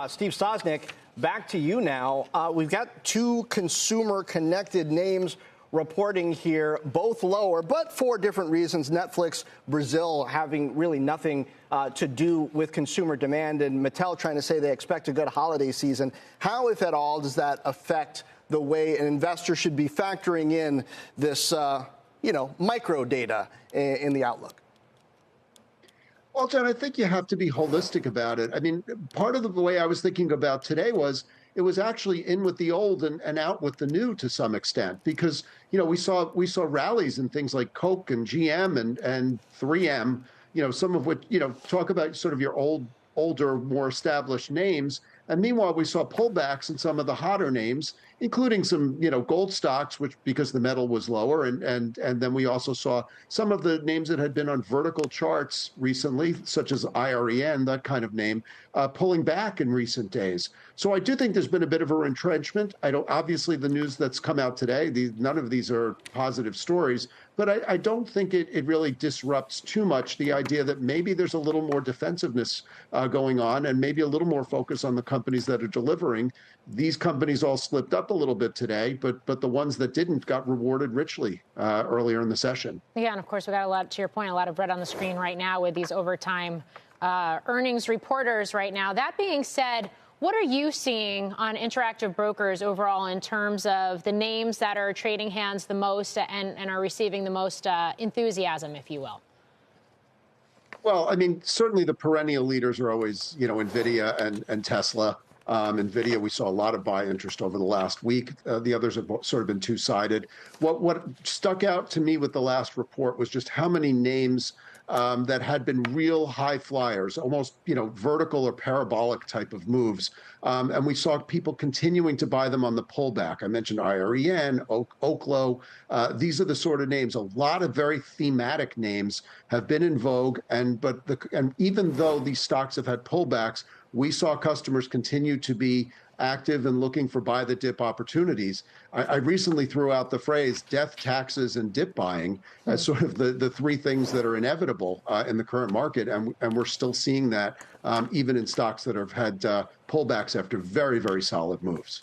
Steve Sosnick, back to you now. We've got two consumer-connected names reporting here, both lower, but for different reasons. Netflix, Brazil having really nothing to do with consumer demand, and Mattel trying to say they expect a good holiday season. How, if at all, does that affect the way an investor should be factoring in this, micro data in the outlook? Well, John, I think you have to be holistic about it. I mean, part of the way I was thinking about today was it was actually in with the old and out with the new to some extent, because, we saw rallies in things like Coke and GM and 3M, some of which, talk about sort of your older, more established names. And meanwhile, we saw pullbacks in some of the hotter names, including some, gold stocks, which because the metal was lower. And then we also saw some of the names that had been on vertical charts recently, such as IREN, that kind of name, pulling back in recent days. So I do think there's been a bit of a retrenchment. Obviously, the news that's come out today, none of these are positive stories, but I don't think it really disrupts too much the idea that maybe there's a little more defensiveness going on and maybe a little more focus on the companies that are delivering. These companies all slipped up a little bit today, but the ones that didn't got rewarded richly earlier in the session. Yeah, and of course, we got a lot, to your point, a lot of red on the screen right now with these overtime earnings reporters right now. That being said, what are you seeing on Interactive Brokers overall in terms of the names that are trading hands the most and are receiving the most enthusiasm, if you will? Well, I mean, certainly the perennial leaders are always, NVIDIA and Tesla. NVIDIA, we saw a lot of buy interest over the last week. The others have sort of been two-sided. What stuck out to me with the last report was just how many names that had been real high flyers, almost, vertical or parabolic type of moves. And we saw people continuing to buy them on the pullback. I mentioned IREN, Oklo. These are the sort of names. A lot of very thematic names have been in vogue. And even though these stocks have had pullbacks, we saw customers continue to be active and looking for buy the dip opportunities. I recently threw out the phrase death, taxes, and dip buying as sort of the three things that are inevitable in the current market. And we're still seeing that even in stocks that have had pullbacks after very, very solid moves.